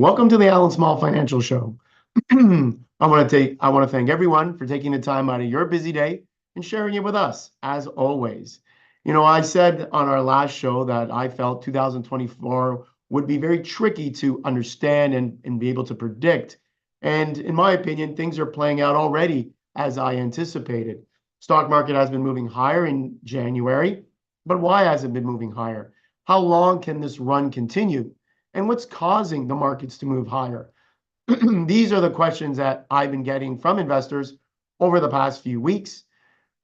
Welcome to the Allan Small Financial Show. I want to thank everyone for taking the time out of your busy day and sharing it with us, as always. I said on our last show that I felt 2024 would be very tricky to understand and be able to predict. And in my opinion, things are playing out already as I anticipated. Stock market has been moving higher in January, but why has it been moving higher? How long can this run continue? And what's causing the markets to move higher? These are the questions that I've been getting from investors over the past few weeks.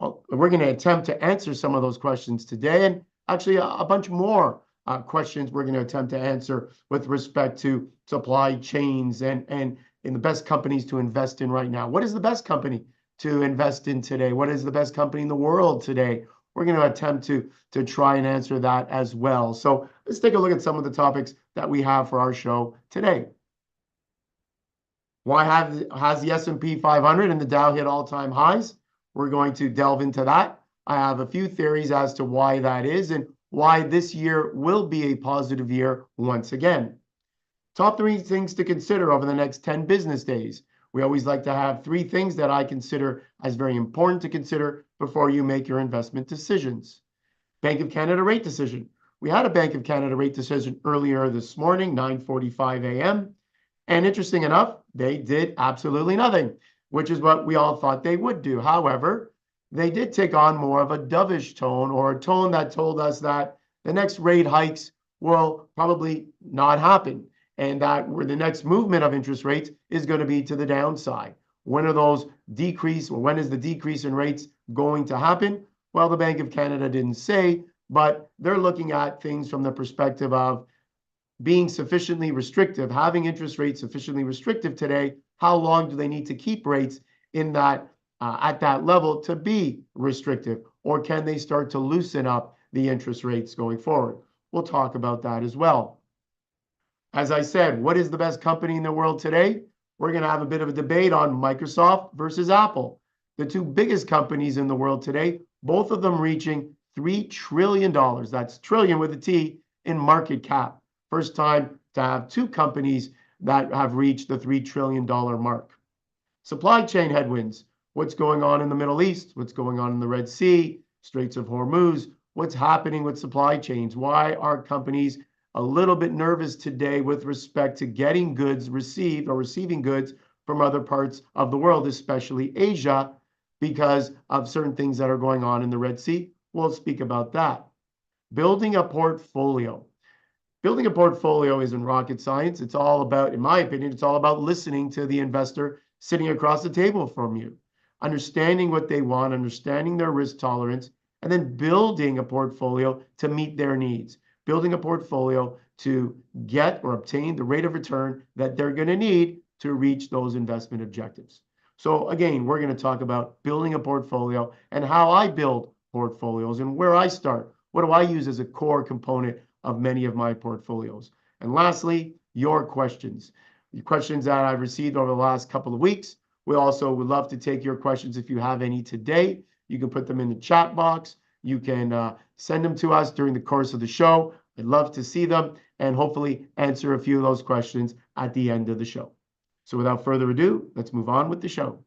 Well, we're going to attempt to answer some of those questions today, and actually a bunch more questions we're going to attempt to answer with respect to supply chains and in the best companies to invest in right now. What is the best company to invest in today? What is the best company in the world today? We're going to attempt to try and answer that as well. So let's take a look at some of the topics that we have for our show today. Why has the S&P 500 and the Dow hit all-time highs? We're going to delve into that. I have a few theories as to why that is and why this year will be a positive year once again. Top 3 things to consider over the next 10 business days. We always like to have 3 things that I consider as very important to consider before you make your investment decisions. Bank of Canada rate decision. We had a Bank of Canada rate decision earlier this morning, 9:45 a.m. And interesting enough, they did absolutely nothing, which is what we all thought they would do. However, they did take on more of a dovish tone, or a tone that told us that the next rate hikes will probably not happen, and that where the next movement of interest rates is going to be to the downside. When are those decrease, or when is the decrease in rates going to happen? Well, the Bank of Canada didn't say, but they're looking at things from the perspective of being sufficiently restrictive, having interest rates sufficiently restrictive today. How long do they need to keep rates in that at that level to be restrictive, or can they start to loosen up the interest rates going forward? We'll talk about that as well. As I said, what is the best company in the world today? We're going to have a bit of a debate on Microsoft versus Apple, the 2 biggest companies in the world today, both of them reaching $3 trillion. That's trillion with a T in market cap. First time to have 2 companies that have reached the $3 trillion mark. Supply chain headwinds. What's going on in the Middle East? What's going on in the Red Sea, Straits of Hormuz? What's happening with supply chains? Why are companies a little bit nervous today with respect to getting goods received or receiving goods from other parts of the world, especially Asia, because of certain things that are going on in the Red Sea? We'll speak about that. Building a portfolio. Building a portfolio isn't rocket science. It's all about, in my opinion, it's all about listening to the investor sitting across the table from you, understanding what they want, understanding their risk tolerance, and then building a portfolio to meet their needs, building a portfolio to get or obtain the rate of return that they're going to need to reach those investment objectives. So again, we're going to talk about building a portfolio and how I build portfolios and where I start. What do I use as a core component of many of my portfolios? And lastly, your questions. The questions that I've received over the last couple of weeks. We also would love to take your questions if you have any today. You can put them in the chat box. You can send them to us during the course of the show. I'd love to see them and hopefully answer a few of those questions at the end of the show. So without further ado, let's move on with the show.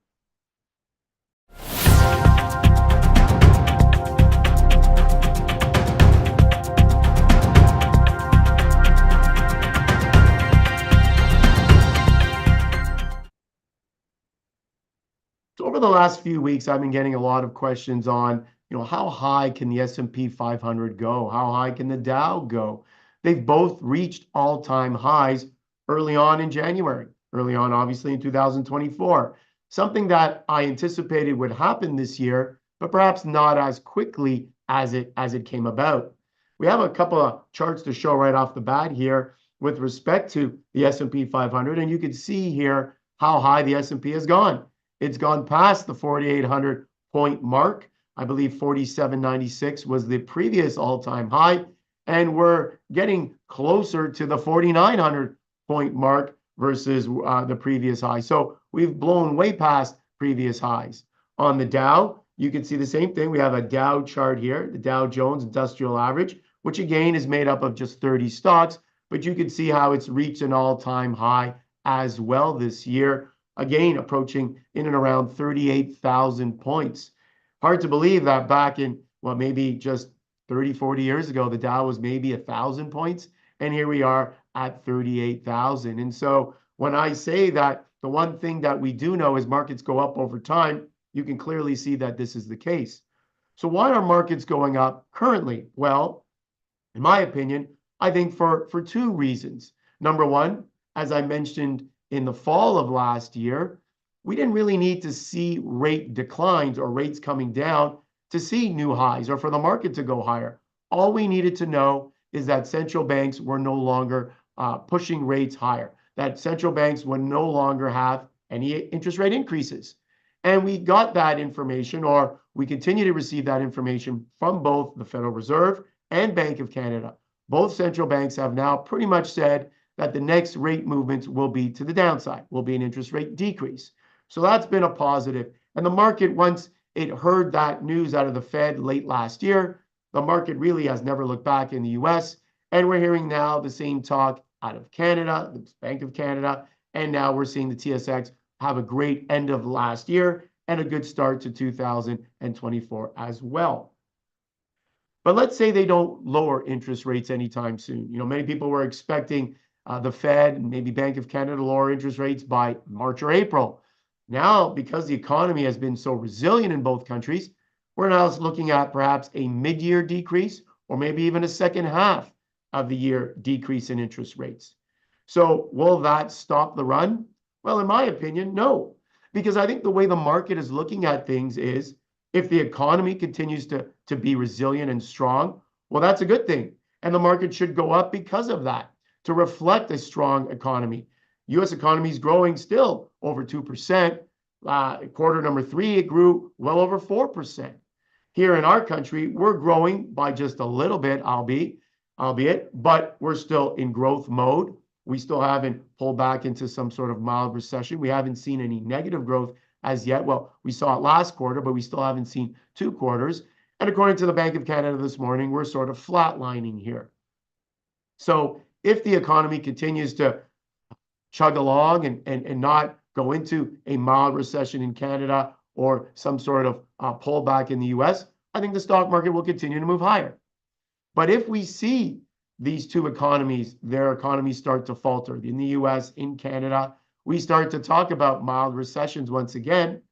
So over the last few weeks, I've been getting a lot of questions on, how high can the S&P 500 go? How high can the Dow go? They've both reached all-time highs early on in January, early on, obviously, in 2024. Something that I anticipated would happen this year, but perhaps not as quickly as it came about. We have a couple of charts to show right off the bat here with respect to the S&P 500, and you can see here how high the S&P has gone. It's gone past the 4,800 point mark. I believe 4,796 was the previous all-time high, and we're getting closer to the 4,900 point mark versus the previous high. So we've blown way past previous highs. On the Dow, you can see the same thing. We have a Dow chart here, the Dow Jones Industrial Average, which again is made up of just 30 stocks, but you can see how it's reached an all-time high as well this year, again approaching in and around 38,000 points. Hard to believe that back in, well, maybe just 30, 40 years ago, the Dow was maybe 1,000 points, and here we are at 38,000. And so when I say that the one thing that we do know is markets go up over time, you can clearly see that this is the case. So why are markets going up currently? Well, in my opinion, I think for two reasons. Number one, as I mentioned in the fall of last year, we didn't really need to see rate declines or rates coming down to see new highs or for the market to go higher. All we needed to know is that central banks were no longer pushing rates higher, that central banks would no longer have any interest rate increases. And we got that information, or we continue to receive that information from both the Federal Reserve and Bank of Canada. Both central banks have now pretty much said that the next rate movements will be to the downside, will be an interest rate decrease. So that's been a positive. And the market, once it heard that news out of the Fed late last year, the market really has never looked back in the US. And we're hearing now the same talk out of Canada, the Bank of Canada, and now we're seeing the TSX have a great end of last year and a good start to 2024 as well. But let's say they don't lower interest rates anytime soon. Many people were expecting the Fed and maybe Bank of Canada to lower interest rates by March or April. Now, because the economy has been so resilient in both countries, we're now looking at perhaps a mid-year decrease or maybe even a second half of the year decrease in interest rates. So will that stop the run? Well, in my opinion, no, because I think the way the market is looking at things is if the economy continues to be resilient and strong, well, that's a good thing. And the market should go up because of that, to reflect a strong economy. U.S. economy is growing still over 2%. Quarter number 3, it grew well over 4%. Here in our country, we're growing by just a little bit, albeit, but we're still in growth mode. We still haven't pulled back into some sort of mild recession. We haven't seen any negative growth as yet. Well, we saw it last quarter, but we still haven't seen 2 quarters. And according to the Bank of Canada this morning, we're sort of flatlining here. So if the economy continues to chug along and not go into a mild recession in Canada or some sort of pullback in the US, I think the stock market will continue to move higher. But if we see these two economies, their economies start to falter, in the US, in Canada, we start to talk about mild recessions once again,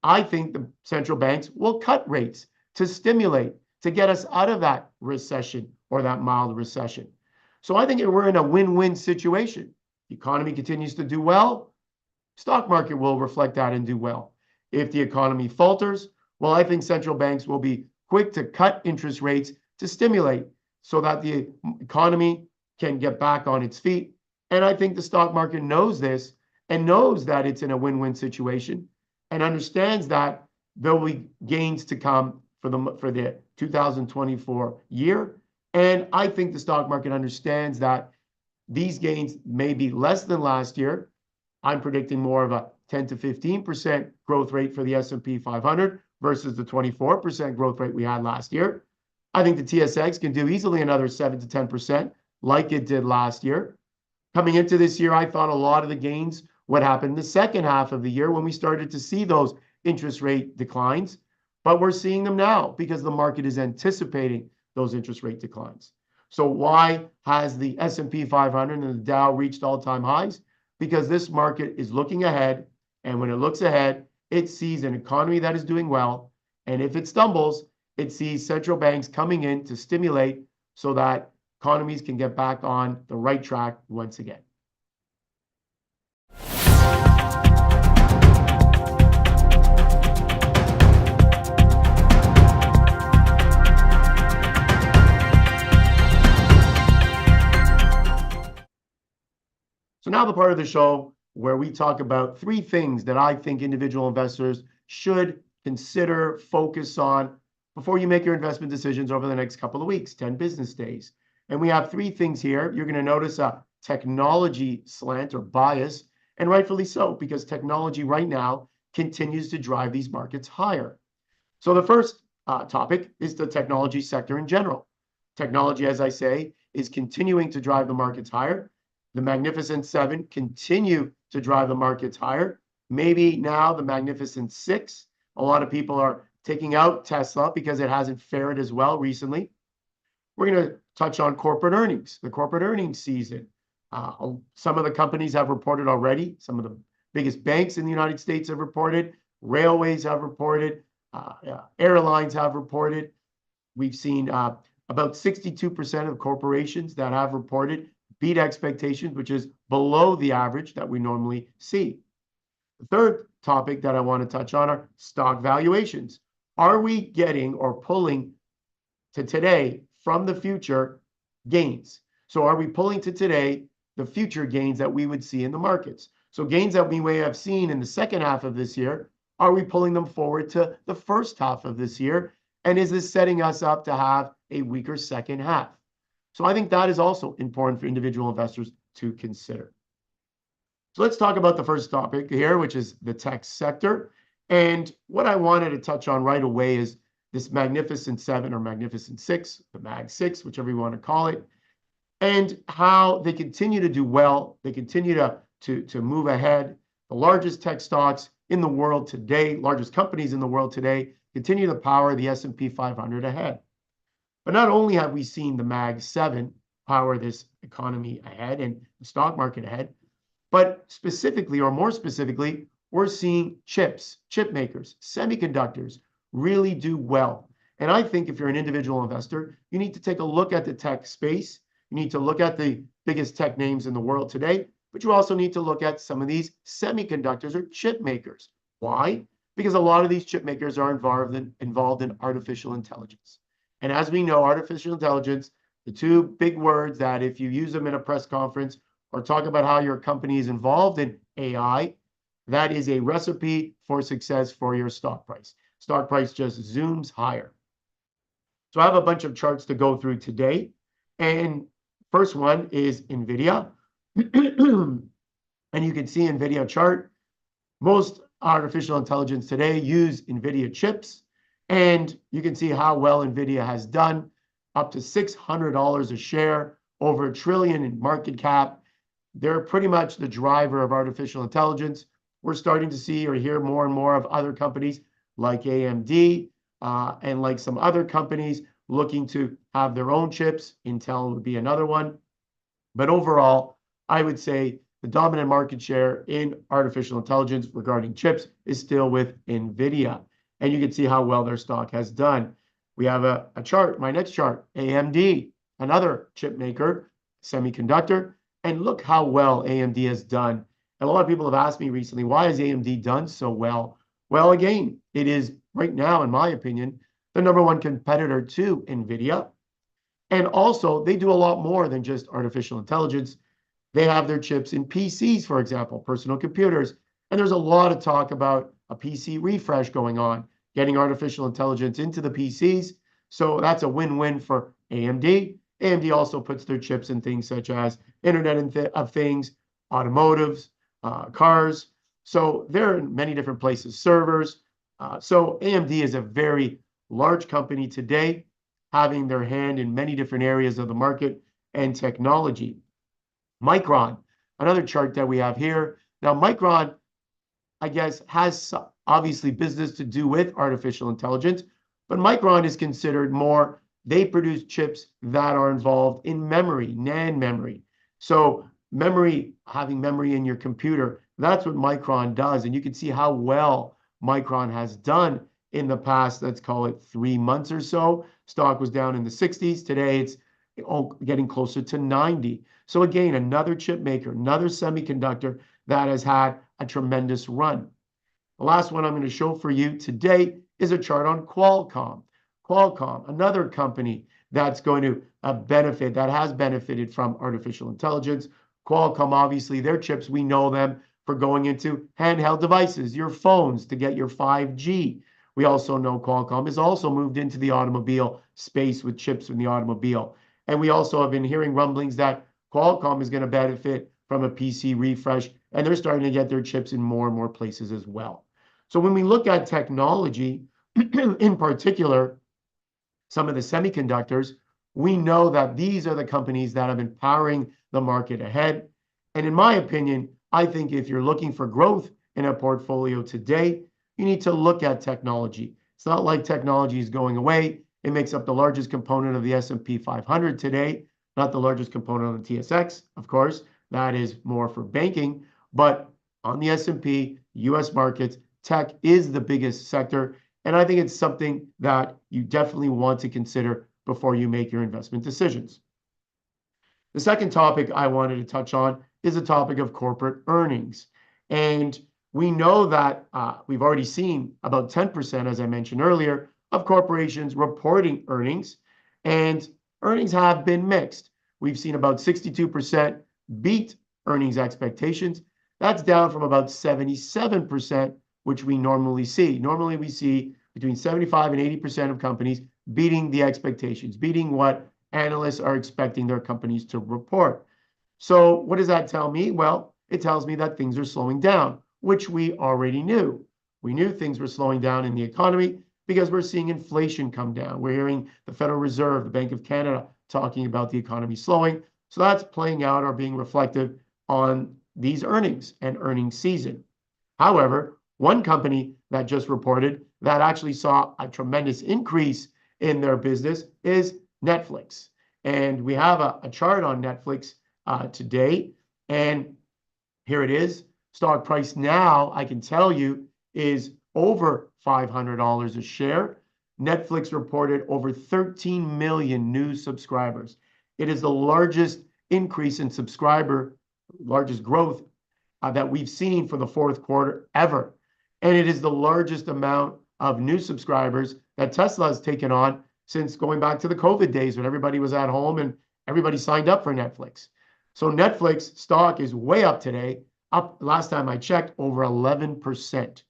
I think the central banks will cut rates to stimulate, to get us out of that recession or that mild recession. So I think we're in a win-win situation. The economy continues to do well, stock market will reflect that and do well. If the economy falters, well, I think central banks will be quick to cut interest rates to stimulate so that the economy can get back on its feet. And I think the stock market knows this and knows that it's in a win-win situation and understands that there will be gains to come for the 2024 year. And I think the stock market understands that these gains may be less than last year. I'm predicting more of a 10 to 15% growth rate for the S&P 500 versus the 24% growth rate we had last year. I think the TSX can do easily another 7 to 10% like it did last year. Coming into this year, I thought a lot of the gains would happen in the second half of the year when we started to see those interest rate declines. But we're seeing them now because the market is anticipating those interest rate declines. So why has the S&P 500 and the Dow reached all-time highs? Because this market is looking ahead, and when it looks ahead, it sees an economy that is doing well, and if it stumbles, it sees central banks coming in to stimulate so that economies can get back on the right track once again. So now the part of the show where we talk about 3 things that I think individual investors should consider, focus on before you make your investment decisions over the next couple of weeks, 10 business days. And we have 3 things here. You're going to notice a technology slant or bias, and rightfully so, because technology right now continues to drive these markets higher. So the first topic is the technology sector in general. Technology, as I say, is continuing to drive the markets higher. The Magnificent Seven continue to drive the markets higher. Maybe now the Magnificent Six. A lot of people are taking out Tesla because it hasn't fared as well recently. We're going to touch on corporate earnings, the corporate earnings season. Some of the companies have reported already. Some of the biggest banks in the United States have reported. Railways have reported. Airlines have reported. We've seen about 62% of corporations that have reported beat expectations, which is below the average that we normally see. The third topic that I want to touch on are stock valuations. Are we getting or pulling to today from the future gains? So are we pulling to today the future gains that we would see in the markets? So gains that we may have seen in the second half of this year, are we pulling them forward to the first half of this year? And is this setting us up to have a weaker second half? So I think that is also important for individual investors to consider. So let's talk about the first topic here, which is the tech sector. And what I wanted to touch on right away is this Magnificent Seven or Magnificent Six, the Mag Six, whichever you want to call it, and how they continue to do well. They continue to move ahead. The largest tech stocks in the world today, largest companies in the world today, continue to power the S&P 500 ahead. But not only have we seen the Mag 7 power this economy ahead and the stock market ahead, but specifically, or more specifically, we're seeing chips, chip makers, semiconductors really do well. And I think if you're an individual investor, you need to take a look at the tech space. You need to look at the biggest tech names in the world today, but you also need to look at some of these semiconductors or chip makers. Why? Because a lot of these chip makers are involved in artificial intelligence. And as we know, artificial intelligence, the two big words that if you use them in a press conference or talk about how your company is involved in AI, that is a recipe for success for your stock price. Stock price just zooms higher. So I have a bunch of charts to go through today. And first one is NVIDIA. And you can see NVIDIA chart. Most artificial intelligence today use NVIDIA chips. And you can see how well NVIDIA has done, up to $600 a share, over $1 trillion in market cap. They're pretty much the driver of artificial intelligence. We're starting to see or hear more and more of other companies like AMD and like some other companies looking to have their own chips. Intel would be another one. But overall, I would say the dominant market share in artificial intelligence regarding chips is still with NVIDIA. And you can see how well their stock has done. We have a chart, my next chart, AMD, another chip maker, semiconductor. And look how well AMD has done. And a lot of people have asked me recently, why has AMD done so well? Well, again, it is right now, in my opinion, the #1 competitor to NVIDIA. And also, they do a lot more than just artificial intelligence. They have their chips in PCs, for example, personal computers. And there's a lot of talk about a PC refresh going on, getting artificial intelligence into the PCs. So that's a win-win for AMD. AMD also puts their chips in things such as Internet of Things, automotives, cars. So they're in many different places, servers. So AMD is a very large company today, having their hand in many different areas of the market and technology. Micron, another chart that we have here. Now, Micron, I guess, has obviously business to do with artificial intelligence, but Micron is considered more, they produce chips that are involved in memory, NAND memory. So memory, having memory in your computer, that's what Micron does. And you can see how well Micron has done in the past, let's call it 3 months or so. Stock was down in the 60s. Today, it's getting closer to 90. So again, another chip maker, another semiconductor that has had a tremendous run. The last one I'm going to show for you today is a chart on Qualcomm. Qualcomm, another company that's going to benefit, that has benefited from artificial intelligence. Qualcomm, obviously, their chips, we know them for going into handheld devices, your phones to get your 5G. We also know Qualcomm has also moved into the automobile space with chips in the automobile. And we also have been hearing rumblings that Qualcomm is going to benefit from a PC refresh, and they're starting to get their chips in more and more places as well. So when we look at technology, in particular, some of the semiconductors, we know that these are the companies that have been powering the market ahead. And in my opinion, I think if you're looking for growth in a portfolio today, you need to look at technology. It's not like technology is going away. It makes up the largest component of the S&P 500 today, not the largest component of the TSX, of course. That is more for banking. But on the S&P, US markets, tech is the biggest sector. And I think it's something that you definitely want to consider before you make your investment decisions. The second topic I wanted to touch on is the topic of corporate earnings. And we know that we've already seen about 10%, as I mentioned earlier, of corporations reporting earnings, and earnings have been mixed. We've seen about 62% beat earnings expectations. That's down from about 77%, which we normally see. Normally, we see between 75 and 80% of companies beating the expectations, beating what analysts are expecting their companies to report. So what does that tell me? Well, it tells me that things are slowing down, which we already knew. We knew things were slowing down in the economy because we're seeing inflation come down. We're hearing the Federal Reserve, the Bank of Canada, talking about the economy slowing. So that's playing out or being reflected on these earnings and earnings season. However, one company that just reported that actually saw a tremendous increase in their business is Netflix. And we have a chart on Netflix today. And here it is. Stock price now, I can tell you, is over $500 a share. Netflix reported over 13 million new subscribers. It is the largest increase in subscriber, largest growth that we've seen for the fourth quarter ever. And it is the largest amount of new subscribers that Tesla has taken on since going back to the COVID days when everybody was at home and everybody signed up for Netflix. So Netflix stock is way up today, up last time I checked, over 11%.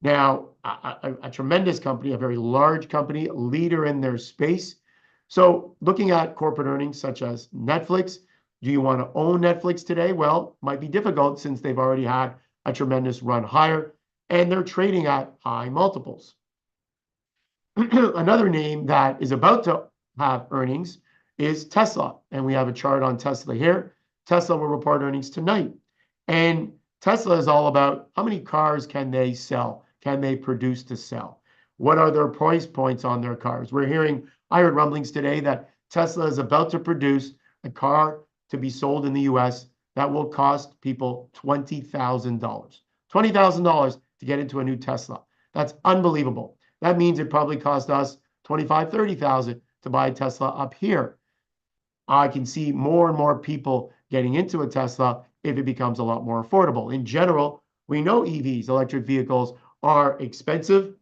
Now, a tremendous company, a very large company, leader in their space. So looking at corporate earnings such as Netflix, do you want to own Netflix today? Well, might be difficult since they've already had a tremendous run higher and they're trading at high multiples. Another name that is about to have earnings is Tesla. And we have a chart on Tesla here. Tesla will report earnings tonight. And Tesla is all about how many cars can they sell? Can they produce to sell? What are their price points on their cars? I heard rumblings today that Tesla is about to produce a car to be sold in the US that will cost people $20,000. $20,000 to get into a new Tesla. That's unbelievable. That means it probably cost us $25,000, $30,000 to buy a Tesla up here. I can see more and more people getting into a Tesla if it becomes a lot more affordable. In general, we know EVs, electric vehicles, are expensive.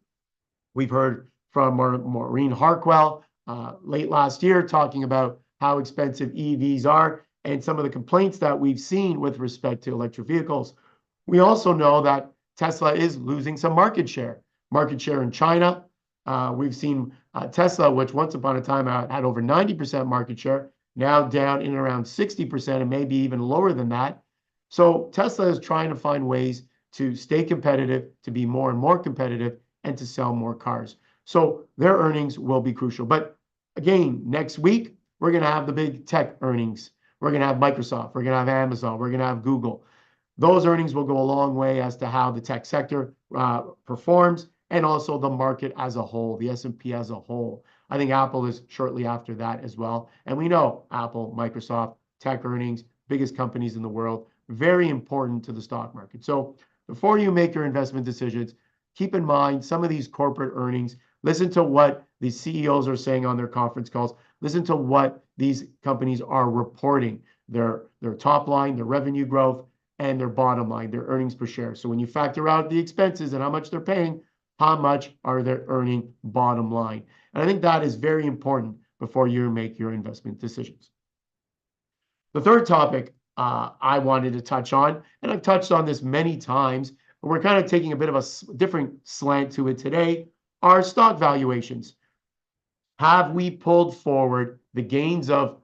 We've heard from Maureen Harkwell late last year talking about how expensive EVs are and some of the complaints that we've seen with respect to electric vehicles. We also know that Tesla is losing some market share in China. We've seen Tesla, which once upon a time had over 90% market share, now down in around 60% and maybe even lower than that. So Tesla is trying to find ways to stay competitive, to be more and more competitive, and to sell more cars. So their earnings will be crucial. But again, next week, we're going to have the big tech earnings. We're going to have Microsoft. We're going to have Amazon. We're going to have Google. Those earnings will go a long way as to how the tech sector performs and also the market as a whole, the S&P as a whole. I think Apple is shortly after that as well. And we know Apple, Microsoft, tech earnings, biggest companies in the world, very important to the stock market. So before you make your investment decisions, keep in mind some of these corporate earnings. Listen to what the CEOs are saying on their conference calls. Listen to what these companies are reporting, their top line, their revenue growth, and their bottom line, their earnings per share. So when you factor out the expenses and how much they're paying, how much are they earning bottom line? And I think that is very important before you make your investment decisions. The third topic I wanted to touch on, and I've touched on this many times, but we're kind of taking a bit of a different slant to it today, are stock valuations. Have we pulled forward the gains of,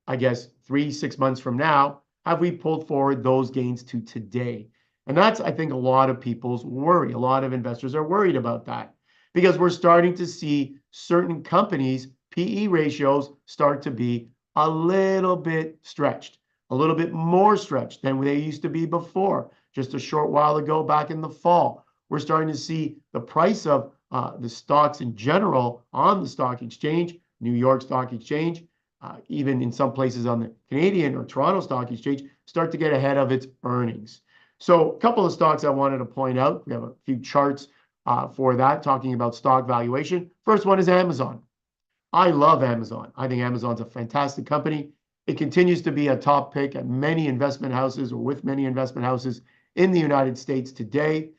I guess, 3-6 months from now? Have we pulled forward those gains to today? And that's, I think, a lot of people's worry. A lot of investors are worried about that because we're starting to see certain companies PE ratios start to be a little bit stretched, a little bit more stretched than they used to be before. Just a short while ago, back in the fall, we're starting to see the price of the stocks in general on the stock exchange, New York Stock Exchange, even in some places on the Canadian or Toronto Stock Exchange, start to get ahead of its earnings. So a couple of stocks I wanted to point out. We have a few charts for that, talking about stock valuation. First one is Amazon. I love Amazon. I think Amazon's a fantastic company. It continues to be a top pick at many investment houses, or with many investment houses in the United States today.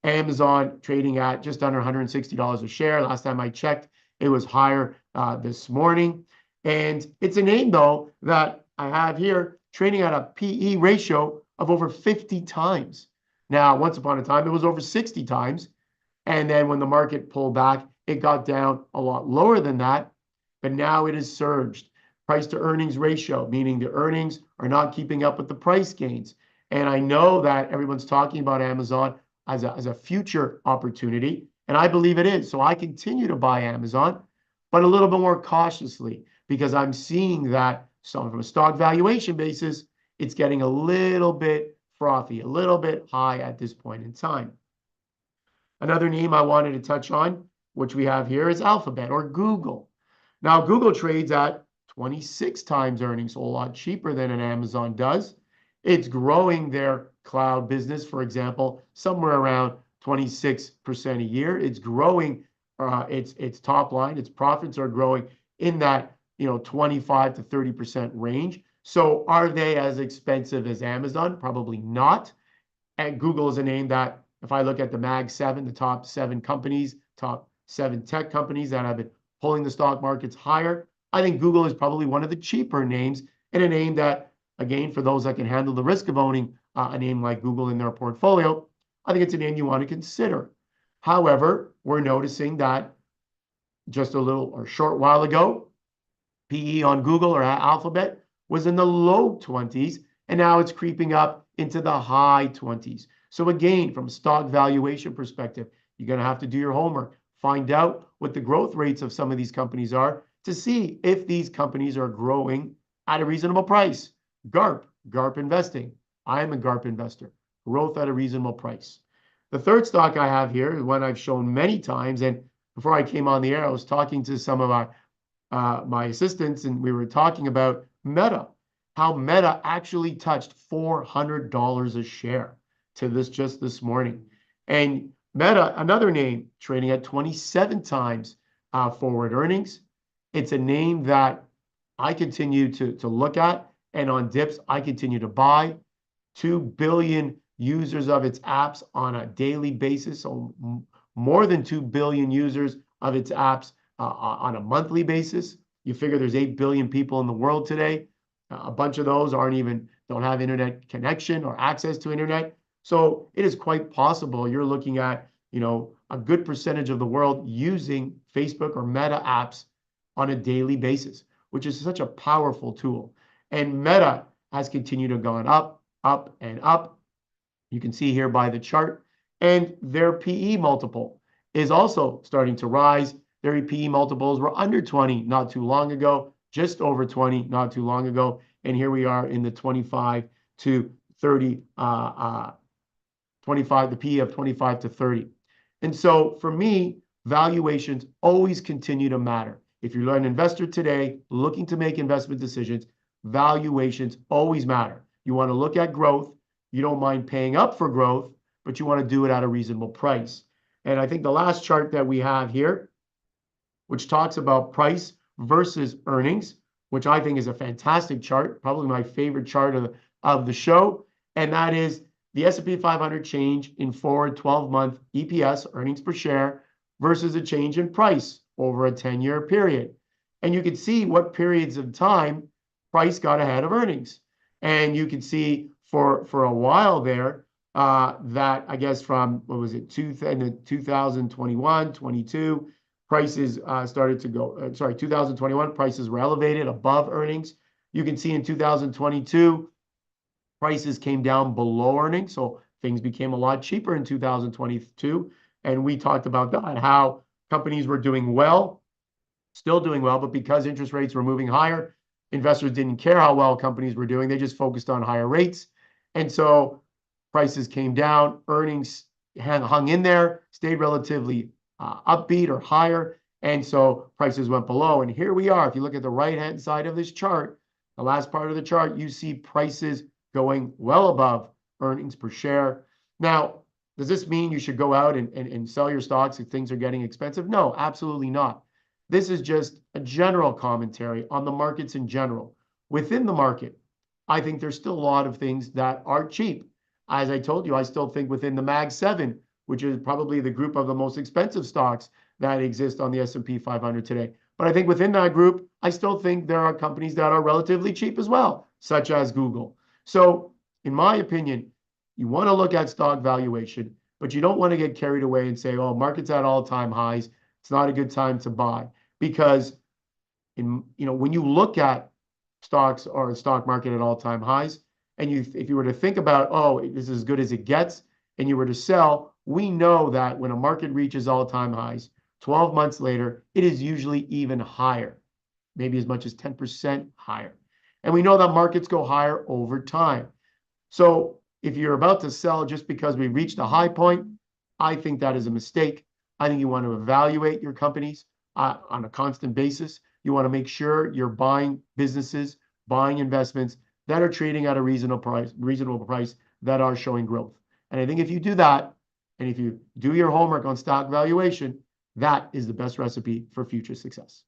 Amazon trading at just under $160 a share. Last time I checked, it was higher this morning. And it's a name, though, that I have here trading at a PE ratio of over 50 times. Now, once upon a time, it was over 60 times. And then when the market pulled back, it got down a lot lower than that. But now it has surged. Price to earnings ratio, meaning the earnings are not keeping up with the price gains. And I know that everyone's talking about Amazon as a future opportunity, and I believe it is. So I continue to buy Amazon, but a little bit more cautiously, because I'm seeing that from a stock valuation basis, it's getting a little bit frothy, a little bit high at this point in time. Another name I wanted to touch on, which we have here, is Alphabet or Google. Now, Google trades at 26 times earnings, a lot cheaper than an Amazon does. It's growing their cloud business, for example, somewhere around 26% a year. It's growing its top line. Its profits are growing in that 25 to 30% range. So are they as expensive as Amazon? Probably not. And Google is a name that, if I look at the Mag 7, the top 7 companies, top 7 tech companies that have been pulling the stock markets higher, I think Google is probably one of the cheaper names, and a name that, again, for those that can handle the risk of owning a name like Google in their portfolio, I think it's a name you want to consider. However, we're noticing that just a little or short while ago, PE on Google or Alphabet was in the low 20s, and now it's creeping up into the high 20s. So again, from a stock valuation perspective, you're going to have to do your homework. Find out what the growth rates of some of these companies are to see if these companies are growing at a reasonable price. GARP investing. I am a GARP investor. Growth at a reasonable price. The third stock I have here is one I've shown many times. And before I came on the air, I was talking to some of my assistants, and we were talking about Meta. How Meta actually touched $400 a share to just this morning. And Meta, another name, trading at 27 times forward earnings. It's a name that I continue to look at, and on dips, I continue to buy. 2 billion users of its apps on a daily basis, so more than 2 billion users of its apps on a monthly basis. You figure there's 8 billion people in the world today. A bunch of those don't have internet connection or access to internet. So it is quite possible you're looking at, a good percentage of the world using Facebook or Meta apps on a daily basis, which is such a powerful tool. And Meta has continued to go up, and up. You can see here by the chart. And their PE multiple is also starting to rise. Their PE multiples were under 20 not too long ago, just over 20 not too long ago. And here we are in the 25 to 30, the PE of 25 to 30. And so for me, valuations always continue to matter. If you're an investor today looking to make investment decisions, valuations always matter. You want to look at growth. You don't mind paying up for growth, but you want to do it at a reasonable price. And I think the last chart that we have here, which talks about price versus earnings, which I think is a fantastic chart, probably my favorite chart of the show, and that is the S&P 500 change in forward 12-month EPS, earnings per share, versus a change in price over a 10-year period. And you can see what periods of time price got ahead of earnings. And you can see for a while there that, I guess, from, 2021, 22, prices started to go, 2021, prices were elevated above earnings. You can see in 2022, prices came down below earnings. So things became a lot cheaper in 2022. And we talked about that, how companies were doing well still doing well, but because interest rates were moving higher, investors didn't care how well companies were doing. They just focused on higher rates. And so prices came down, earnings hung in there, stayed relatively upbeat or higher. And so prices went below. And here we are. If you look at the right-hand side of this chart, the last part of the chart, you see prices going well above earnings per share. Now, does this mean you should go out and sell your stocks if things are getting expensive? No, absolutely not. This is just a general commentary on the markets in general. Within the market, I think there's still a lot of things that are cheap. As I told you, I still think within the Mag 7, which is probably the group of the most expensive stocks that exist on the S&P 500 today. But I think within that group, I still think there are companies that are relatively cheap as well, such as Google. So in my opinion, you want to look at stock valuation, but you don't want to get carried away and say, oh, market's at all-time highs. It's not a good time to buy. Because when you look at stocks or the stock market at all-time highs, and if you were to think about, oh, this is as good as it gets, and you were to sell, we know that when a market reaches all-time highs, 12 months later, it is usually even higher, maybe as much as 10% higher. And we know that markets go higher over time. So if you're about to sell just because we reached a high point, I think that is a mistake. I think you want to evaluate your companies on a constant basis. You want to make sure you're buying businesses, buying investments that are trading at a reasonable price that are showing growth. And I think if you do that, and if you do your homework on stock valuation, that is the best recipe for future success.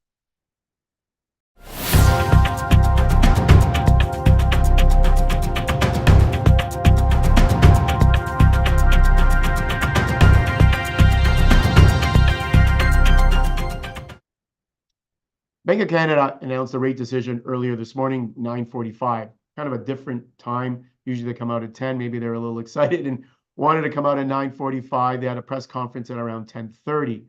Bank of Canada announced a rate decision earlier this morning, 9:45, kind of a different time. Usually they come out at 10. Maybe they're a little excited and wanted to come out at 9:45. They had a press conference at around 10:30.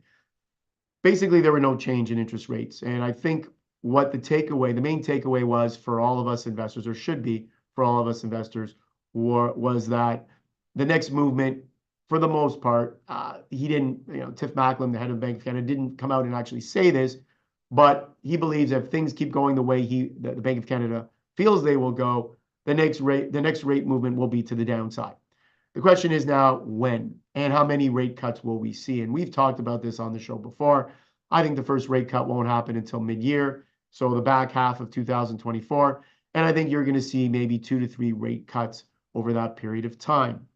Basically, there were no change in interest rates. And I think what the main takeaway was for all of us investors, or should be for all of us investors, was that the next movement, for the most part, he didn't, Tiff Macklem, the head of Bank of Canada, didn't come out and actually say this, but he believes if things keep going the way the Bank of Canada feels they will go, the next rate movement will be to the downside. The question is now when and how many rate cuts will we see? And we've talked about this on the show before. I think the first rate cut won't happen until mid-year, so the back half of 2024. And I think you're going to see maybe 2 to 3 rate cuts over that period of time.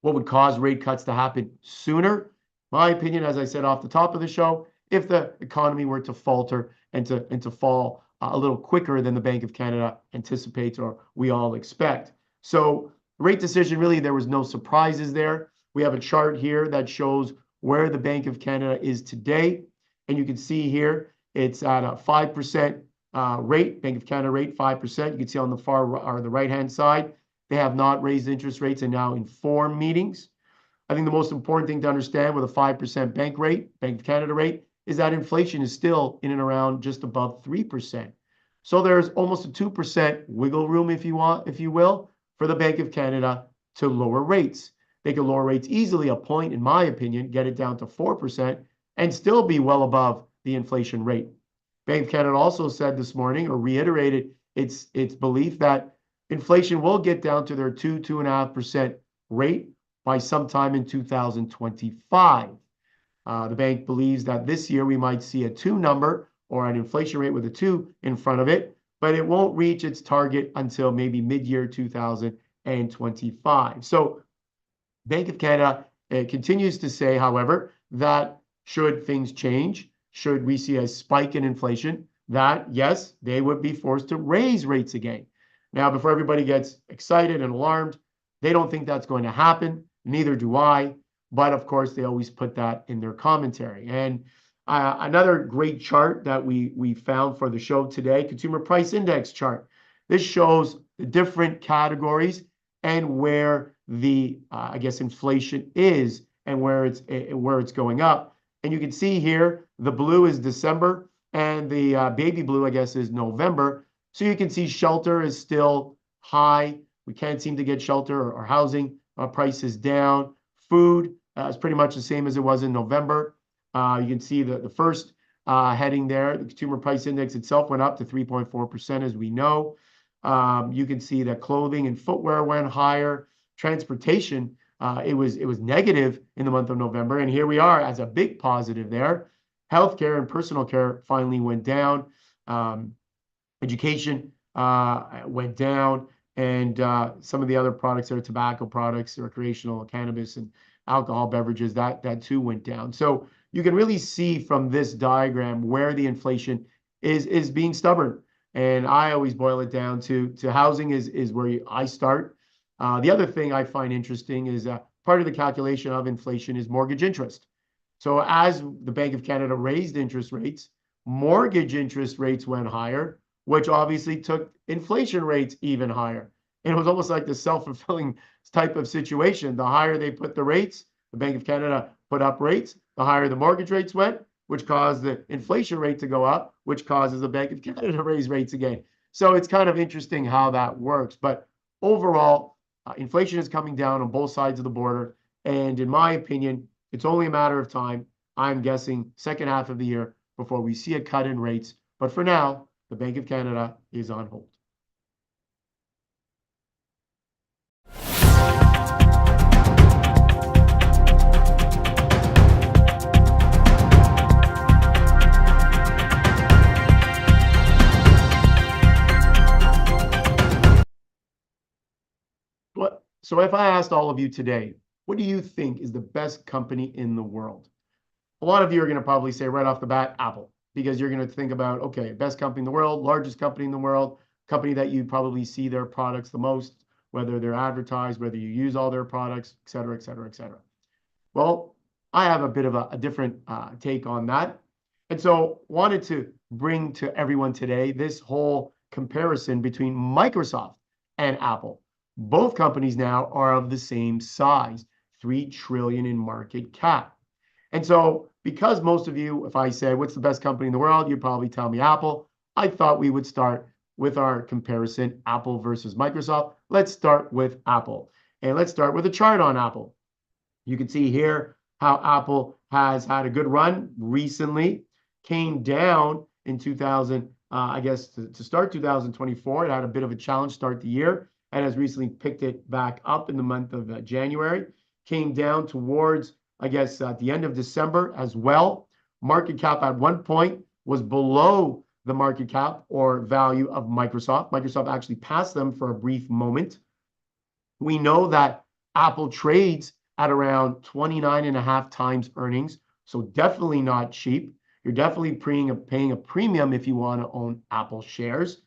What would cause rate cuts to happen sooner? My opinion, as I said off the top of the show, if the economy were to falter and to fall a little quicker than the Bank of Canada anticipates or we all expect. So rate decision, really, there was no surprises there. We have a chart here that shows where the Bank of Canada is today. And you can see here, it's at a 5% rate, Bank of Canada rate, 5%. You can see on the far or the right-hand side, they have not raised interest rates and now in 4 meetings. I think the most important thing to understand with a 5% Bank of Canada rate, is that inflation is still in and around just above 3%. So there's almost a 2% wiggle room, if you will, for the Bank of Canada to lower rates. They can lower rates easily a point, in my opinion, get it down to 4%, and still be well above the inflation rate. Bank of Canada also said this morning, or reiterated its belief that inflation will get down to their 2.5% rate by sometime in 2025. The bank believes that this year we might see a 2 number or an inflation rate with a 2 in front of it, but it won't reach its target until maybe mid-year 2025. So Bank of Canada continues to say, however, that should things change, should we see a spike in inflation, that yes, they would be forced to raise rates again. Now, before everybody gets excited and alarmed, they don't think that's going to happen. Neither do I. But of course, they always put that in their commentary. And another great chart that we found for the show today, Consumer Price Index chart. This shows the different categories and where the I guess inflation is and where it's going up. And you can see here the blue is December and the baby blue, I guess, is November. So you can see shelter is still high. We can't seem to get shelter or housing prices down. Food is pretty much the same as it was in November. You can see the first heading there. The consumer price index itself went up to 3.4%, as we know. You can see that clothing and footwear went higher. Transportation, it was negative in the month of November, and here we are as a big positive there. Healthcare and personal care finally went down. Education went down, and some of the other products that are tobacco products, recreational cannabis and alcohol beverages, that too went down. So you can really see from this diagram where the inflation is being stubborn. And I always boil it down to housing is where I start. The other thing I find interesting is part of the calculation of inflation is mortgage interest. So as the Bank of Canada raised interest rates, mortgage interest rates went higher, which obviously took inflation rates even higher. And it was almost like the self-fulfilling type of situation. The higher they put the rates, the Bank of Canada put up rates, the higher the mortgage rates went, which caused the inflation rate to go up, which causes the Bank of Canada to raise rates again. So it's kind of interesting how that works. But overall, inflation is coming down on both sides of the border. And in my opinion, it's only a matter of time. I'm guessing second half of the year before we see a cut in rates. But for now, the Bank of Canada is on hold. So if I asked all of you today, what do you think is the best company in the world? A lot of you are going to probably say right off the bat, Apple, because you're going to think about, okay, best company in the world, largest company in the world, company that you probably see their products the most, whether they're advertised, whether you use all their products, et cetera, et cetera, et cetera. Well, I have a bit of a different take on that. And so wanted to bring to everyone today this whole comparison between Microsoft and Apple. Both companies now are of the same size, 3 trillion in market cap. And so because most of you, if I say, what's the best company in the world, you'd probably tell me Apple. I thought we would start with our comparison, Apple versus Microsoft. Let's start with Apple. And let's start with a chart on Apple. You can see here how Apple has had a good run recently, came down in 2000, I guess to start 2024. It had a bit of a challenge start the year and has recently picked it back up in the month of January. Came down towards, I guess, at the end of December as well. Market cap at one point was below the market cap or value of Microsoft. Microsoft actually passed them for a brief moment. We know that Apple trades at around 29.5 times earnings, so definitely not cheap. You're definitely paying a premium if you want to own Apple shares.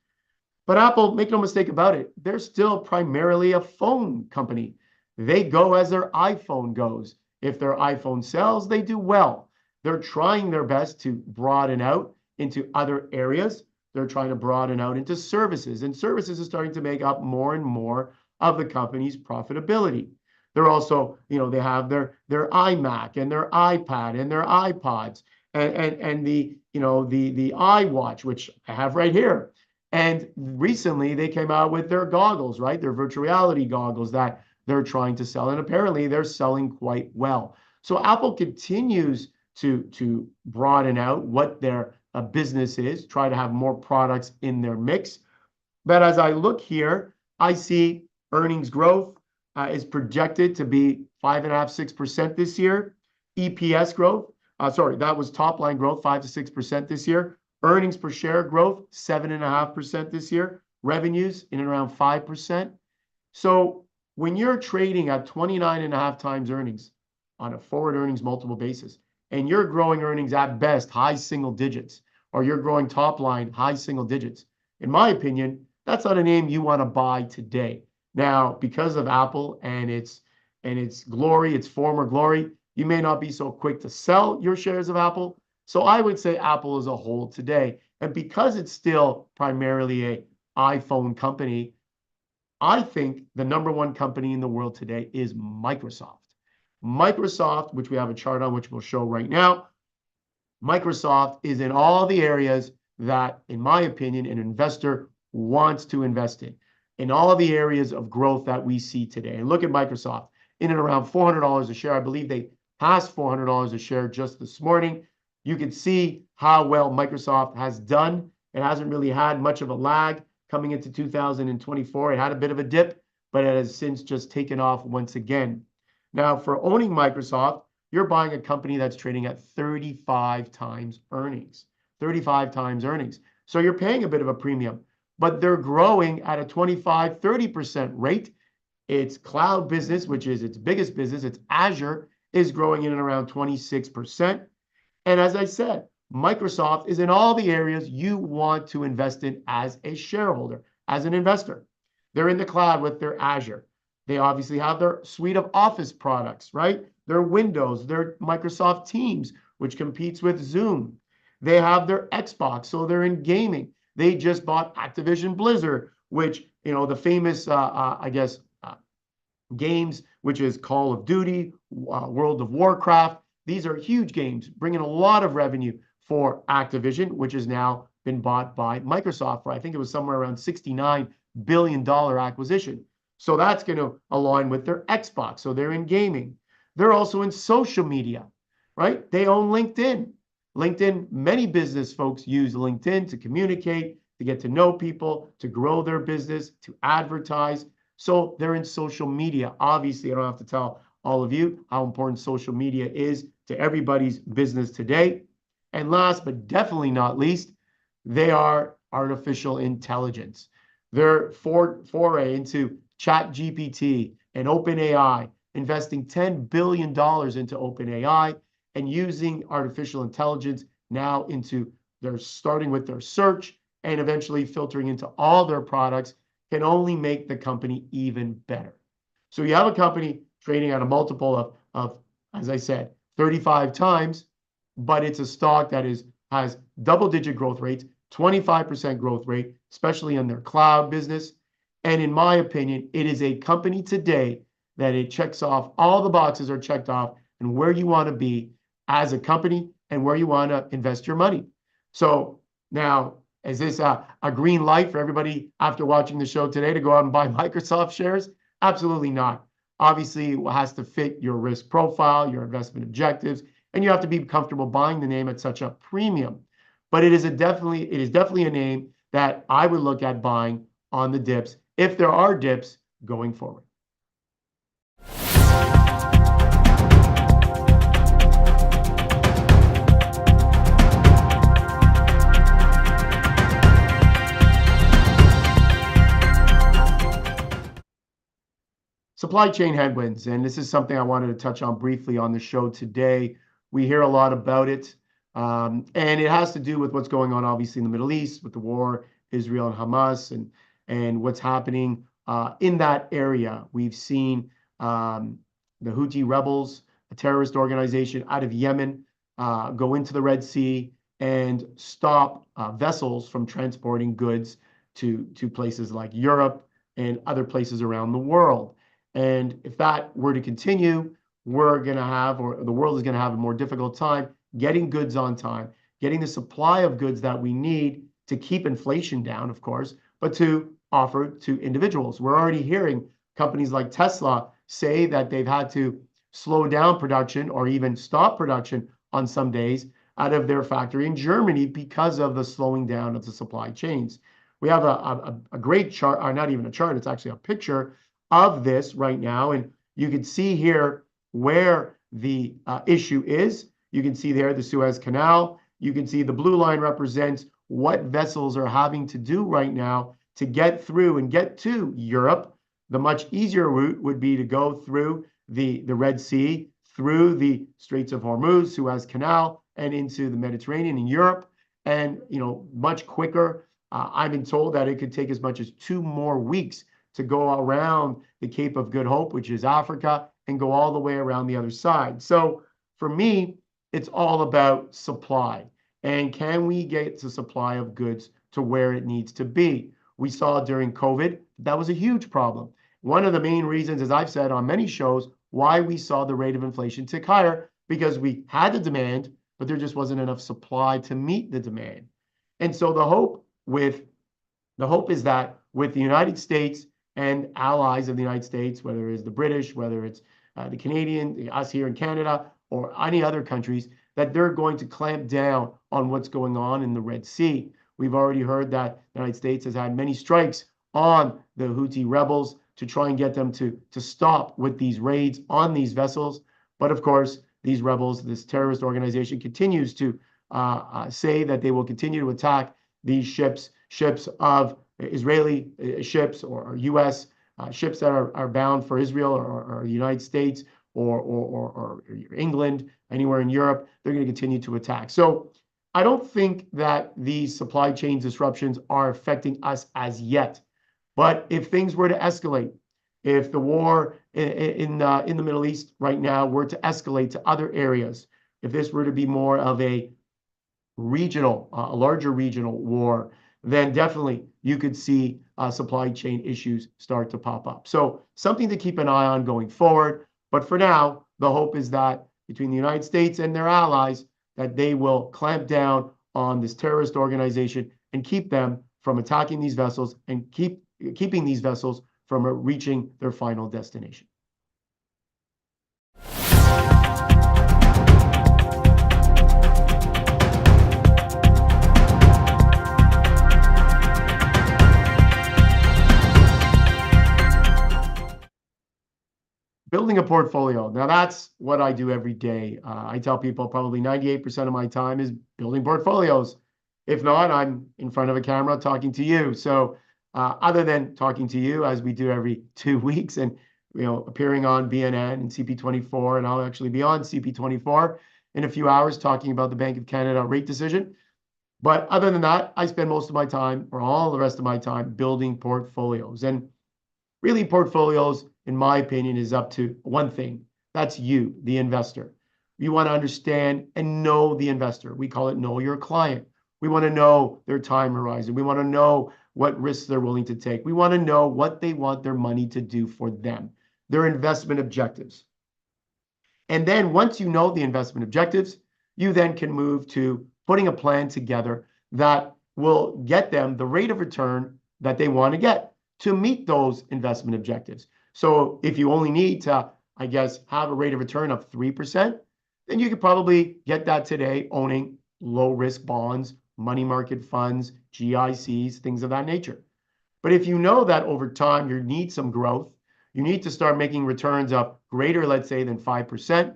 But Apple, make no mistake about it, they're still primarily a phone company. They go as their iPhone goes. If their iPhone sells, they do well. They're trying their best to broaden out into other areas. They're trying to broaden out into services, and services is starting to make up more and more of the company's profitability. They're also, they have their iMac and their iPad and their iPods and the iWatch, which I have right here. And recently they came out with their goggles, right? Their virtual reality goggles that they're trying to sell. And apparently they're selling quite well. So Apple continues to broaden out what their business is, try to have more products in their mix. But as I look here, I see earnings growth is projected to be 5.5%, 6% this year. EPS growth, that was top line growth, 5 to 6% this year. Earnings per share growth, 7.5% this year. Revenues in and around 5%. So when you're trading at 29.5 times earnings on a forward earnings multiple basis, and you're growing earnings at best high single digits, or you're growing top line high single digits, in my opinion, that's not a name you want to buy today. Now, because of Apple and its glory, its former glory, you may not be so quick to sell your shares of Apple. So I would say Apple as a whole today. And because it's still primarily an iPhone company, I think the number one company in the world today is Microsoft. Microsoft, which we have a chart on, which we'll show right now. Microsoft is in all the areas that, in my opinion, an investor wants to invest in all of the areas of growth that we see today. And look at Microsoft, in and around $400 a share. I believe they passed $400 a share just this morning. you can see how well Microsoft has done. It hasn't really had much of a lag coming into 2024. It had a bit of a dip, but it has since just taken off once again. Now, for owning Microsoft, you're buying a company that's trading at 35 times earnings. 35 times earnings. So you're paying a bit of a premium, but they're growing at a 25, 30% rate. Its cloud business, which is its biggest business, its Azure, is growing in and around 26%. And as I said, Microsoft is in all the areas you want to invest in as a shareholder, as an investor. They're in the cloud with their Azure. They obviously have their suite of Office products, right? Their Windows, their Microsoft Teams, which competes with Zoom. They have their Xbox, so they're in gaming. They just bought Activision Blizzard, which, the famous, games, which is Call of Duty, World of Warcraft. These are huge games, bringing a lot of revenue for Activision, which has now been bought by Microsoft for, I think it was somewhere around $69 billion acquisition. So that's going to align with their Xbox. So they're in gaming. They're also in social media, right? They own LinkedIn. LinkedIn, many business folks use LinkedIn to communicate, to get to know people, to grow their business, to advertise. So they're in social media. Obviously, I don't have to tell all of you how important social media is to everybody's business today. And last but definitely not least, they are artificial intelligence. Their foray into ChatGPT and OpenAI, investing $10 billion into OpenAI and using artificial intelligence now into their starting with their search and eventually filtering into all their products can only make the company even better. So you have a company trading at a multiple of as I said, 35 times, but it's a stock that has double-digit growth rates, 25% growth rate, especially in their cloud business. And in my opinion, it is a company today that it checks off, all the boxes are checked off, and where you want to be as a company and where you want to invest your money. So now, is this a green light for everybody after watching the show today to go out and buy Microsoft shares? Absolutely not. Obviously, it has to fit your risk profile, your investment objectives, and you have to be comfortable buying the name at such a premium. But it is definitely a name that I would look at buying on the dips if there are dips going forward. Supply chain headwinds, and this is something I wanted to touch on briefly on the show today. We hear a lot about it, and it has to do with what's going on, obviously, in the Middle East with the war, Israel and Hamas, and what's happening in that area. We've seen the Houthi rebels, a terrorist organization out of Yemen, go into the Red Sea and stop vessels from transporting goods to places like Europe and other places around the world. And if that were to continue, we're going to have, or the world is going to have a more difficult time getting goods on time, getting the supply of goods that we need to keep inflation down, of course, but to offer to individuals. We're already hearing companies like Tesla say that they've had to slow down production or even stop production on some days out of their factory in Germany because of the slowing down of the supply chains. We have a great chart, or not even a chart, it's actually a picture of this right now. And you can see here where the issue is. You can see there the Suez Canal. You can see the blue line represents what vessels are having to do right now to get through and get to Europe. The much easier route would be to go through the Red Sea, through the Straits of Hormuz, Suez Canal, and into the Mediterranean in Europe. And, much quicker. I've been told that it could take as much as 2 more weeks to go around the Cape of Good Hope, which is Africa, and go all the way around the other side. So for me, it's all about supply. And can we get the supply of goods to where it needs to be? We saw during COVID, that was a huge problem. One of the main reasons, as I've said on many shows, why we saw the rate of inflation tick higher, because we had the demand, but there just wasn't enough supply to meet the demand. And so the hope is that with the United States and allies of the United States, whether it's the British, whether it's the Canadian, us here in Canada, or any other countries, that they're going to clamp down on what's going on in the Red Sea. We've already heard that the United States has had many strikes on the Houthi rebels to try and get them to stop with these raids on these vessels. But of course, these rebels, this terrorist organization, continues to say that they will continue to attack these ships of Israeli ships or U.S. Ships that are bound for Israel or the United States or England, anywhere in Europe. They're going to continue to attack. So I don't think that these supply chain disruptions are affecting us as yet. But if things were to escalate, if the war in the Middle East right now were to escalate to other areas, if this were to be more of a regional, a larger regional war, then definitely you could see supply chain issues start to pop up. So something to keep an eye on going forward. But for now, the hope is that between the United States and their allies, that they will clamp down on this terrorist organization and keep them from attacking these vessels and keeping these vessels from reaching their final destination. Building a portfolio. Now that's what I do every day. I tell people probably 98% of my time is building portfolios. If not, I'm in front of a camera talking to you. So other than talking to you, as we do every 2 weeks, and appearing on BNN and CP24, and I'll actually be on CP24 in a few hours talking about the Bank of Canada rate decision. But other than that, I spend most of my time, or all the rest of my time, building portfolios. And really, portfolios, in my opinion, is up to one thing. That's you, the investor. You want to understand and know the investor. We call it know your client. We want to know their time horizon. We want to know what risks they're willing to take. We want to know what they want their money to do for them, their investment objectives. And then once you know the investment objectives, you then can move to putting a plan together that will get them the rate of return that they want to get to meet those investment objectives. So if you only need to, I guess, have a rate of return of 3%, then you could probably get that today owning low risk bonds, money market funds, GICs, things of that nature. But if you know that over time you need some growth, you need to start making returns of greater, let's say, than 5%,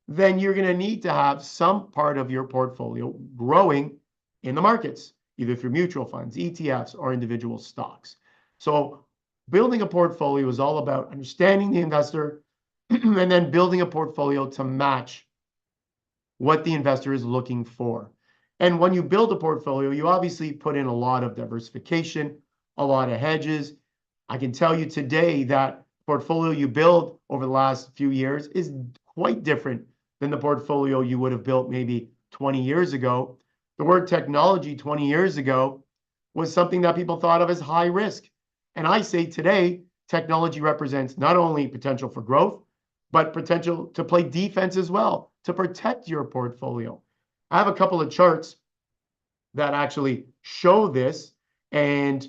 then you're going to need to have some part of your portfolio growing in the markets, either through mutual funds, ETFs, or individual stocks. So building a portfolio is all about understanding the investor and then building a portfolio to match what the investor is looking for. And when you build a portfolio, you obviously put in a lot of diversification, a lot of hedges. I can tell you today that portfolio you build over the last few years is quite different than the portfolio you would have built maybe 20 years ago. The word technology 20 years ago was something that people thought of as high risk. And I say today, technology represents not only potential for growth, but potential to play defense as well, to protect your portfolio. I have a couple of charts that actually show this. And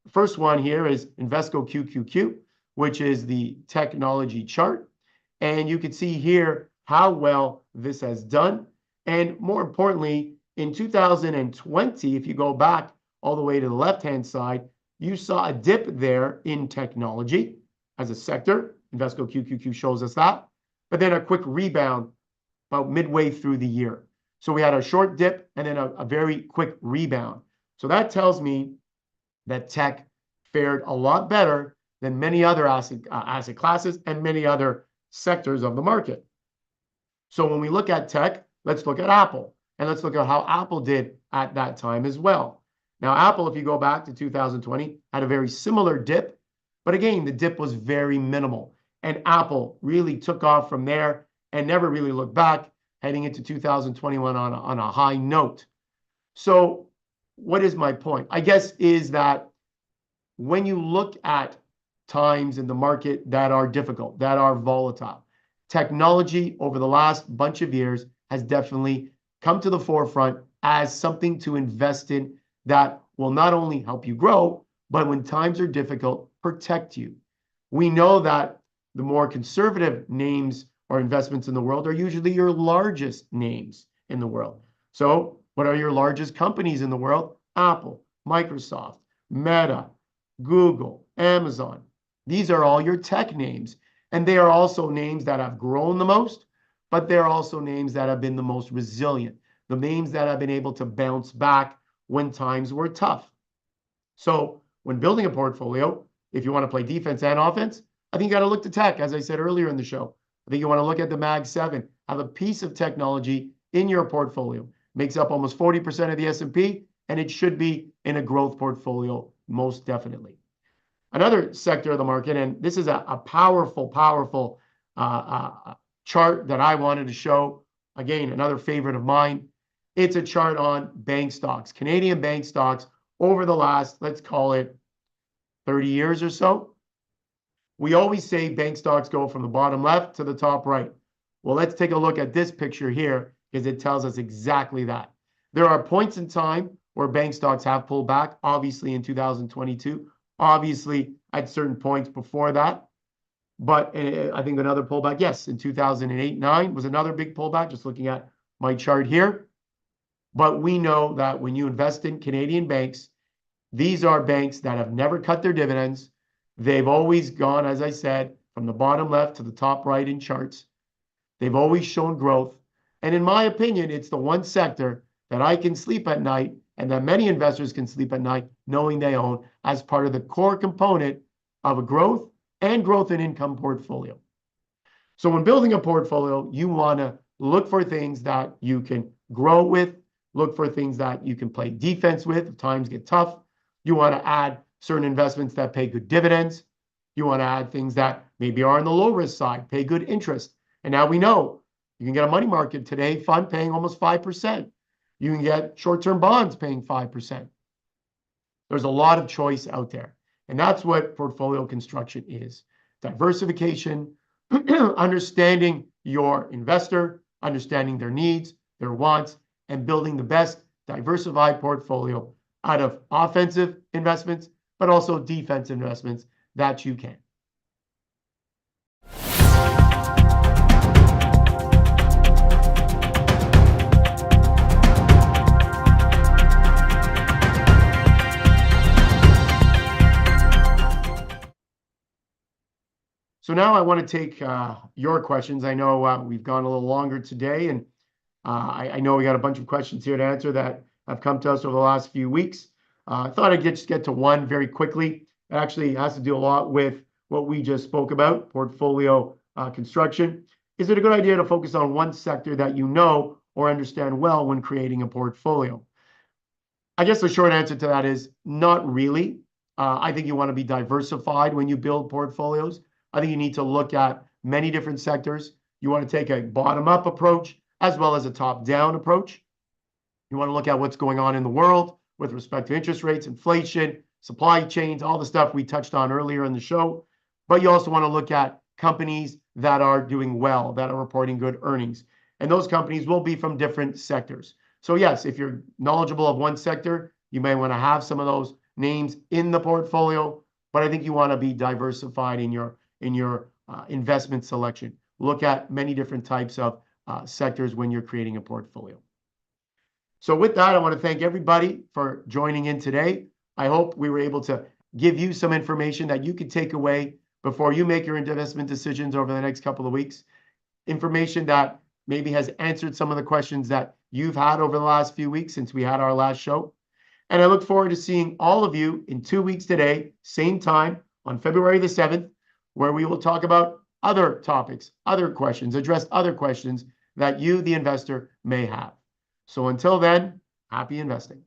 first one here is Invesco QQQ, which is the technology chart. And you can see here how well this has done. And more importantly, in 2020, if you go back all the way to the left-hand side, you saw a dip there in technology as a sector. Invesco QQQ shows us that. But then a quick rebound about midway through the year. So we had a short dip and then a very quick rebound. So that tells me that tech fared a lot better than many other asset classes and many other sectors of the market. So when we look at tech, let's look at Apple. And let's look at how Apple did at that time as well. Now, Apple, if you go back to 2020, had a very similar dip. But again, the dip was very minimal. And Apple really took off from there and never really looked back, heading into 2021 on a high note. So what is my point? I guess is that when you look at times in the market that are difficult, that are volatile, technology over the last bunch of years has definitely come to the forefront as something to invest in that will not only help you grow, but when times are difficult, protect you. We know that the more conservative names or investments in the world are usually your largest names in the world. So what are your largest companies in the world? Apple, Microsoft, Meta, Google, Amazon. These are all your tech names. And they are also names that have grown the most, but they're also names that have been the most resilient, the names that have been able to bounce back when times were tough. So when building a portfolio, if you want to play defense and offense, I think you got to look to tech, as I said earlier in the show. I think you want to look at the Mag 7, have a piece of technology in your portfolio. Makes up almost 40% of the S&P, and it should be in a growth portfolio, most definitely. Another sector of the market, and this is a powerful chart that I wanted to show. Again, another favorite of mine. It's a chart on bank stocks, Canadian bank stocks over the last, let's call it 30 years or so. We always say bank stocks go from the bottom left to the top right. Well, let's take a look at this picture here because it tells us exactly that. There are points in time where bank stocks have pulled back, obviously in 2022, obviously at certain points before that. But I think another pullback, yes, in 2008-9 was another big pullback, just looking at my chart here. But we know that when you invest in Canadian banks, these are banks that have never cut their dividends. They've always gone, as I said, from the bottom left to the top right in charts. They've always shown growth. And in my opinion, it's the one sector that I can sleep at night and that many investors can sleep at night knowing they own as part of the core component of a growth and growth in income portfolio. So when building a portfolio, you want to look for things that you can grow with, look for things that you can play defense with if times get tough. You want to add certain investments that pay good dividends. You want to add things that maybe are on the low risk side, pay good interest. And now we know you can get a money market today fund paying almost 5%. You can get short-term bonds paying 5%. There's a lot of choice out there. And that's what portfolio construction is. Diversification, understanding your investor, understanding their needs, their wants, and building the best diversified portfolio out of offensive investments, but also defensive investments that you can. So now I want to take your questions. I know we've gone a little longer today, and I know we got a bunch of questions here to answer that have come to us over the last few weeks. I thought I'd just get to one very quickly. It actually has to do a lot with what we just spoke about, portfolio construction. Is it a good idea to focus on one sector that you know or understand well when creating a portfolio? I guess the short answer to that is not really. I think you want to be diversified when you build portfolios. I think you need to look at many different sectors. You want to take a bottom-up approach as well as a top-down approach. You want to look at what's going on in the world with respect to interest rates, inflation, supply chains, all the stuff we touched on earlier in the show. But you also want to look at companies that are doing well, that are reporting good earnings. And those companies will be from different sectors. So yes, if you're knowledgeable of one sector, you may want to have some of those names in the portfolio. But I think you want to be diversified in your investment selection. Look at many different types of sectors when you're creating a portfolio. So with that, I want to thank everybody for joining in today. I hope we were able to give you some information that you could take away before you make your investment decisions over the next couple of weeks. Information that maybe has answered some of the questions that you've had over the last few weeks since we had our last show. And I look forward to seeing all of you in 2 weeks today, same time on February the 7th, where we will talk about other topics, other questions, address other questions that you, the investor, may have. So until then, happy investing.